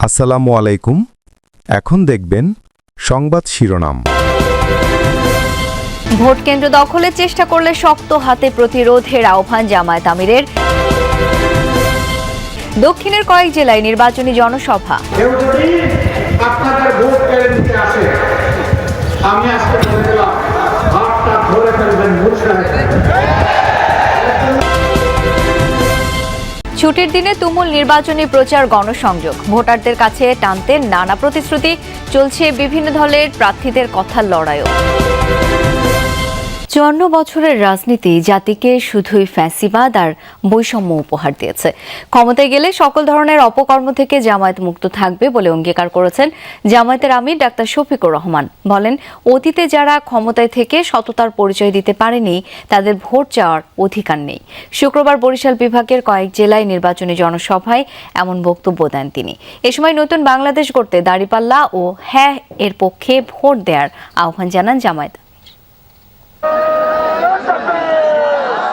আসসালামু আলাইকুম। এখন দেখবেন সংবাদ শিরোনাম। ভোট কেন্দ্র দখলের চেষ্টা করলে শক্ত হাতে প্রতিরোধের আহ্বান জামায়াত আমিরের। দক্ষিণের কয়েক জেলায় নির্বাচনী জনসভা। কেউ যদি আপনাদের ভোট কেড়ে নিতে আসে, আমি আজকে বলে দিলাম, হাতটা ধরে ফেলবেন, মুছড়ে ছুটির দিনে তুমুল নির্বাচনী প্রচার, গণসংযোগ, ভোটারদের কাছে টানতে নানা প্রতিশ্রুতি, চলছে বিভিন্ন দলের প্রার্থীদের কথার লড়াইও। 54 বছরের রাজনীতি জাতিকে শুধুই ফ্যাসিবাদ আর বৈষম্য উপহার দিয়েছে। ক্ষমতায় গেলে সকল ধরনের অপকর্ম থেকে জামায়াত মুক্ত থাকবে বলে অঙ্গীকার করেছেন জামায়াতের আমির ডাক্তার শফিকুর রহমান। বলেন, অতীতে যারা ক্ষমতায় থেকে সততার পরিচয় দিতে পারেনি তাদের ভোট চাওয়ার অধিকার নেই। শুক্রবার বরিশাল বিভাগের কয়েক জেলায় নির্বাচনী জনসভায় এমন বক্তব্য দেন তিনি। এ সময় নতুন বাংলাদেশ গড়তে দাঁড়িপাল্লা ও হ্যাঁ এর পক্ষে ভোট দেওয়ার আহ্বান জানান জামায়াত।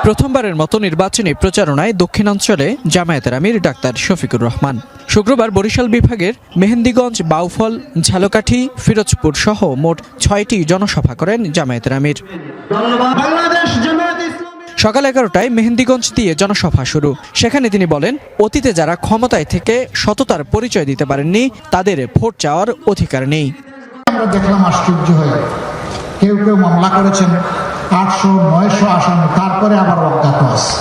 প্রথমবারের মতো নির্বাচনী প্রচারণায় দক্ষিণাঞ্চলে জামায়াতের আমির ডাক্তার শফিকুর রহমান। শুক্রবার বরিশাল বিভাগের মেহেন্দিগঞ্জ, বাউফল, ঝালকাঠি, ফিরোজপুর সহ মোট 6টি জনসভা করেন জামায়াতের আমির। সকাল 11টায় মেহেন্দিগঞ্জ দিয়ে জনসভা শুরু। সেখানে তিনি বলেন, অতীতে যারা ক্ষমতায় থেকে সততার পরিচয় দিতে পারেননি তাদের ভোট চাওয়ার অধিকার নেই। আমরা দেখলাম আশ্চর্য হয়ে কেউ কেউ মামলা করেছেন 800-900 আসামি, তারপরে আবার অজ্ঞাত আছে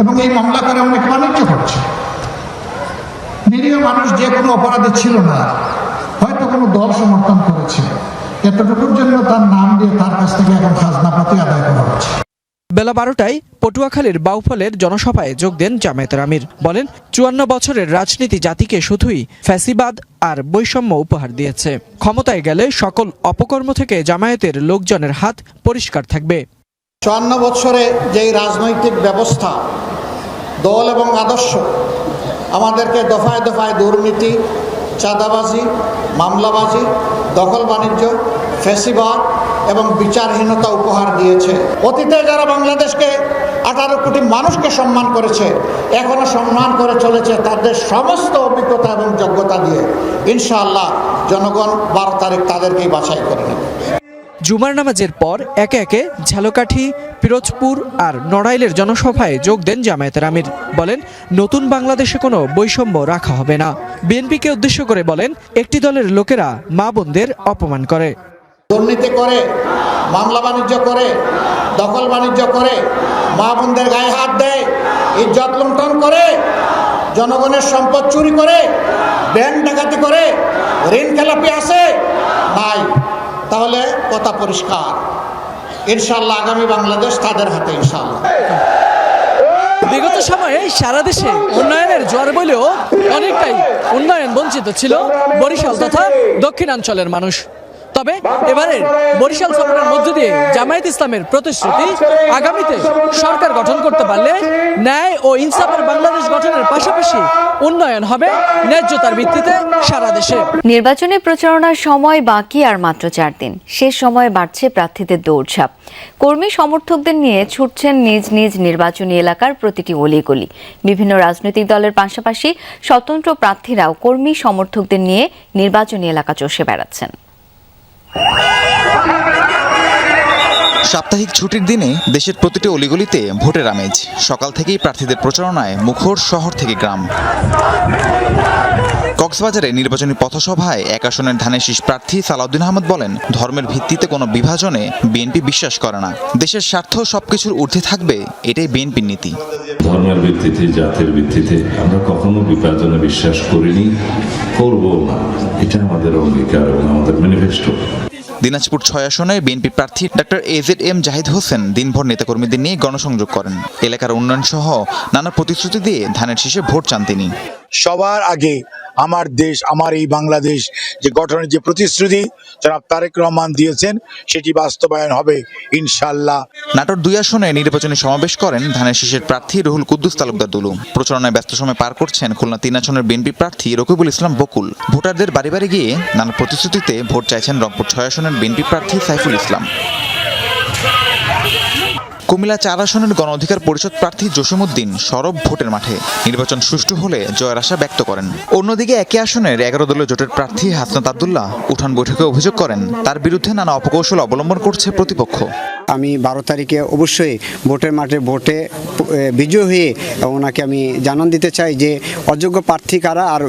এবং এই মামলা করে অনেক বাণিজ্য করছে। নিরীহ মানুষ যে কোনো অপরাধে ছিল না, হয়তো কোনো দল সমর্থন করেছে, এতটুকুর জন্য তার নাম দিয়ে তার কাছ থেকে এখন খাজনাপাতি আদায় করা হচ্ছে। বেলা 12টায় পটুয়াখালীর বাউফলের জনসভায় যোগ দেন জামায়াতের আমির। বলেন, 54 বছরের রাজনীতি জাতিকে শুধুই ফ্যাসিবাদ আর বৈষম্য উপহার দিয়েছে। ক্ষমতায় গেলে সকল অপকর্ম থেকে জামায়াতের লোকজনের হাত পরিষ্কার থাকবে। 54 বছরে যেই রাজনৈতিক ব্যবস্থা, দল এবং আদর্শ আমাদেরকে দফায় দফায় দুর্নীতি, চাঁদাবাজি, মামলাবাজি, দখল বাণিজ্য, ফ্যাসিবাদ এবং বিচারহীনতা উপহার দিয়েছে। অতীতে যারা বাংলাদেশকে 18 কোটি মানুষকে সম্মান করেছে, এখনো সম্মান করে চলেছে তাদের সমস্ত অভিজ্ঞতা এবং যোগ্যতা দিয়ে। ইনশাআল্লাহ জনগণ 12 তারিখ তাদেরকেই বাছাই করে নেবে। জুমার নামাজের পর একে একে ঝালকাঠি, ফিরোজপুর আর নড়াইলের জনসভায় যোগ দেন জামায়াতের আমির। বলেন, নতুন বাংলাদেশে কোনো বৈষম্য রাখা হবে না। বিএনপিকে উদ্দেশ্য করে বলেন, একটি দলের লোকেরা মা বোনদের অপমান করে, দুর্নীতি করে, মামলা বাণিজ্য করে, দখল বাণিজ্য করে, মা বোনদের গায়ে হাত দেয়, ইজ্জত লুণ্ঠন করে, জনগণের সম্পদ চুরি করে, ব্যাংক ডাকাতি করে, ঋণ খেলাপি আছে নাই। তাহলে কথা পরিষ্কার, ইনশাআল্লাহ আগামী বাংলাদেশ তাদের হাতে ইনশাআল্লাহ। বিগত সময়ে সারা দেশে উন্নয়নের জোয়ার বলেও অনেকটাই উন্নয়ন বঞ্চিত ছিল বরিশাল তথা দক্ষিণাঞ্চলের মানুষ। তবে এবারের বরিশাল সফরের মধ্য দিয়ে জামায়াত ইসলামের প্রতিশ্রুতি, আগামীতে সরকার গঠন করতে পারলে ন্যায় ও ইনসাফের বাংলাদেশ গঠনের পাশাপাশি উন্নয়ন হবে ন্যায্যতার ভিত্তিতে সারা দেশে। নির্বাচনী প্রচারণার সময় বাকি আর মাত্র 4 দিন। শেষ সময়ে বাড়ছে প্রার্থীদের দৌড়ঝাঁপ। কর্মী সমর্থকদের নিয়ে ছুটছেন নিজ নিজ নির্বাচনী এলাকার প্রতিটি অলিগলি। বিভিন্ন রাজনৈতিক দলের পাশাপাশি স্বতন্ত্র প্রার্থীরাও কর্মী সমর্থকদের নিয়ে নির্বাচনী এলাকা চষে বেড়াচ্ছেন। সাপ্তাহিক ছুটির দিনে দেশের প্রতিটি অলিগলিতে ভোটের আমেজ। সকাল থেকেই প্রার্থীদের প্রচারণায় মুখর শহর থেকে গ্রাম। কক্সবাজারে নির্বাচনী পথসভায় 1 আসনের ধানের শীষ প্রার্থী সালাউদ্দিন আহমেদ বলেন, ধর্মের ভিত্তিতে কোনো বিভাজনে বিএনপি বিশ্বাস করে না। দেশের স্বার্থ সবকিছুর ঊর্ধ্বে থাকবে, এটাই বিএনপির নীতি। ধর্মের ভিত্তিতে, জাতের ভিত্তিতে আমরা কখনো বিভাজনে বিশ্বাস করিনি, করব না। এটা আমাদের অঙ্গীকার এবং আমাদের ম্যানিফেস্টো। দিনাজপুর 6 আসনে বিএনপি প্রার্থী ডাক্তার AZM জাহিদ হোসেন দিনভর নেতাকর্মীদের নিয়ে গণসংযোগ করেন। এলাকার উন্নয়ন সহ নানা প্রতিশ্রুতি দিয়ে ধানের শীষে ভোট চান তিনি। সবার আগে আমার দেশ, আমার এই বাংলাদেশ যে গঠনের যে প্রতিশ্রুতি জনাব তারেক রহমান দিয়েছেন সেটি বাস্তবায়ন হবে ইনশাআল্লাহ। নাটোর 2 আসনে নির্বাচনী সমাবেশ করেন ধানের শীষের প্রার্থী রুহুল কুদ্দুস তালুকদার দুলু। প্রচারণায় ব্যস্ত সময় পার করছেন খুলনা 3 আসনের বিএনপি প্রার্থী রকিবুল ইসলাম বকুল। ভোটারদের বাড়ি বাড়ি গিয়ে নানা প্রতিশ্রুতিতে ভোট চাইছেন রংপুর 6 আসনের বিএনপি প্রার্থী সাইফুল ইসলাম। কুমিল্লা 4 আসনের গণ অধিকার পরিষদ প্রার্থী জসিমউদ্দিন সরব ভোটের মাঠে নির্বাচন সুষ্ঠু হলে জয়ের আশা ব্যক্ত করেন। অন্যদিকে একই আসনের 11 দলীয় জোটের প্রার্থী হাসনাত আব্দুল্লাহ উঠান বৈঠকে অভিযোগ করেন তার বিরুদ্ধে নানা অপকৌশল অবলম্বন করছে প্রতিপক্ষ। আমি 12 তারিখে অবশ্যই ভোটের মাঠে ভোটে বিজয় হয়ে ওনাকে আমি জানান দিতে চাই যে অযোগ্য প্রার্থী কারা আর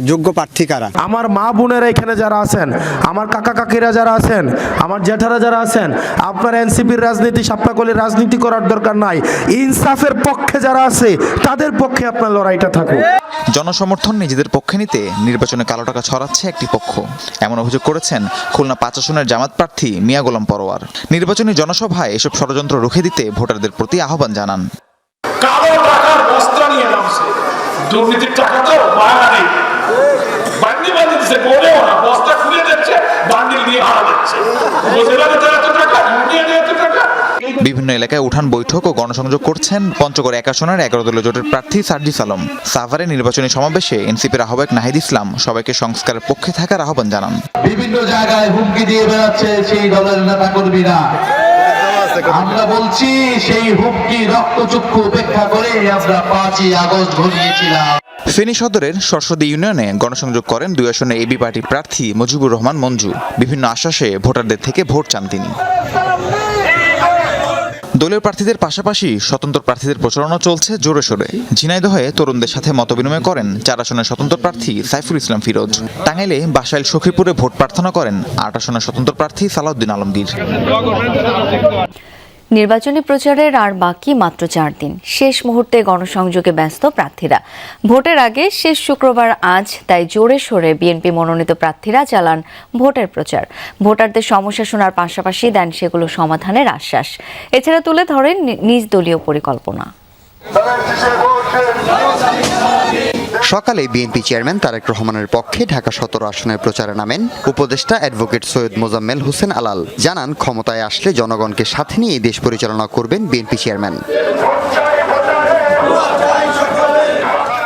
যোগ্য প্রার্থী কারা। আমার মা বোনেরা এখানে যারা আছেন, আমার কাকা কাকিরা যারা আছেন, আমার জেঠারা যারা আছেন, আপনার এনসিপির রাজনীতি সাপটাকলির রাজনীতি করার দরকার নাই। ইনসাফের পক্ষে যারা আছে তাদের পক্ষে আপনার লড়াইটা থাকুক। জনসমর্থন নিজেদের পক্ষে নিতে নির্বাচনে কালো টাকা ছড়াচ্ছে একটি পক্ষ, এমন অভিযোগ করেছেন খুলনা 5 আসনের জামাত প্রার্থী মিয়া গোলাম পরোয়ার। নির্বাচনী জনসভায় এসব ষড়যন্ত্র রুখে দিতে ভোটারদের প্রতি আহ্বান জানান। কালো টাকার বস্তা নিয়ে নামছে, দুর্নীতির টাকা তো মায়া নেই, বান্ডি বান্ডি দিচ্ছে, বলেও না, বস্তা খুলে দিচ্ছে, বান্ডিল নিয়ে হারা যাচ্ছে। বিভিন্ন এলাকায় উঠান বৈঠক ও গণসংযোগ করছেন পঞ্চগড় 1 আসনের 11 দলীয় জোটের প্রার্থী সার্জিস আলম। সাভারে নির্বাচনী সমাবেশে এনসিপির আহ্বায়ক নাহিদ ইসলাম সবাইকে সংস্কারের পক্ষে থাকার আহ্বান জানান। বিভিন্ন জায়গায় হুমকি দিয়ে বেড়াচ্ছে সেই দলের নেতা কর্মীরা। আমরা বলছি সেই হুমকি রক্তচক্ষু উপেক্ষা করে আমরা 5ই আগস্ট ঘটিয়েছিলাম। ফেনী সদরের সরস্বতী ইউনিয়নে গণসংযোগ করেন 2 আসনের এবি পার্টির প্রার্থী মুজিবুর রহমান মঞ্জু। বিভিন্ন আশ্বাসে ভোটারদের থেকে ভোট চান তিনি। দলীয় প্রার্থীদের পাশাপাশি স্বতন্ত্র প্রার্থীদের প্রচারণা চলছে জোরে সোরে। ঝিনাইদহে তরুণদের সাথে মতবিনিময় করেন 4 আসনের স্বতন্ত্র প্রার্থী সাইফুল ইসলাম ফিরোজ। টাঙ্গাইলে বাসাইল সখীপুরে ভোট প্রার্থনা করেন 8 আসনের স্বতন্ত্র প্রার্থী সালাউদ্দিন আলমগীর। নির্বাচনী প্রচারের আর বাকি মাত্র 4 দিন। শেষ মুহূর্তে গণসংযোগে ব্যস্ত প্রার্থীরা। ভোটের আগে শেষ শুক্রবার আজ, তাই জোরে সোরে বিএনপি মনোনীত প্রার্থীরা চালান ভোটের প্রচার। ভোটারদের সমস্যা শোনার পাশাপাশি দেন সেগুলো সমাধানের আশ্বাস। এছাড়া তুলে ধরেন নিজ দলীয় পরিকল্পনা। সকালে বিএনপি চেয়ারম্যান তারেক রহমানের পক্ষে ঢাকা 17 আসনের প্রচারে নামেন উপদেষ্টা অ্যাডভোকেট সৈয়দ মোজাম্মেল হোসেন আলাল। জানান ক্ষমতায় আসলে জনগণকে সাথে নিয়ে দেশ পরিচালনা করবেন বিএনপি চেয়ারম্যান।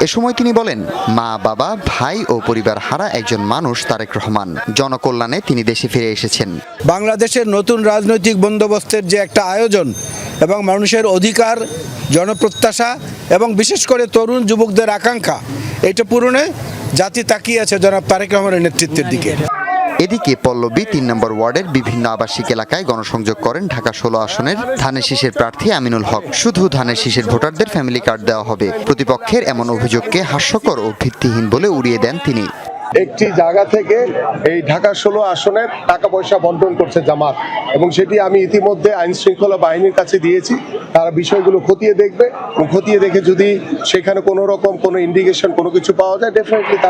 এ সময় তিনি বলেন, মা বাবা ভাই ও পরিবার হারা একজন মানুষ তারেক রহমান। জনকল্যাণে তিনি দেশে ফিরে এসেছেন। বাংলাদেশের নতুন রাজনৈতিক বন্দোবস্তের যে একটা আয়োজন এবং মানুষের অধিকার, জনপ্রত্যাশা এবং বিশেষ করে তরুণ যুবকদের আকাঙ্ক্ষা, এটা পূরণে জাতি তাকিয়ে আছে জনাব তারেক রহমানের নেতৃত্বের দিকে। এদিকে পল্লবী 3 নম্বর ওয়ার্ডের বিভিন্ন আবাসিক এলাকায় গণসংযোগ করেন ঢাকা 16 আসনের ধানের শীষের প্রার্থী আমিনুল হক। শুধু ধানের শীষের ভোটারদের ফ্যামিলি কার্ড দেওয়া হবে। প্রতিপক্ষের এমন অভিযোগকে হাস্যকর ও ভিত্তিহীন বলে উড়িয়ে দেন তিনি। একটি জায়গা থেকে এই ঢাকা 16 আসনের টাকা পয়সা বন্টন করছে জামাত, এবং সেটি আমি ইতিমধ্যে আইন শৃঙ্খলা বাহিনীর কাছে দিয়েছি। তারা বিষয়গুলো খতিয়ে দেখবে এবং খতিয়ে দেখে যদি সেখানে কোনো রকম কোনো ইন্ডিকেশন কোনো কিছু পাওয়া যায়, ডেফিনেটলি তারা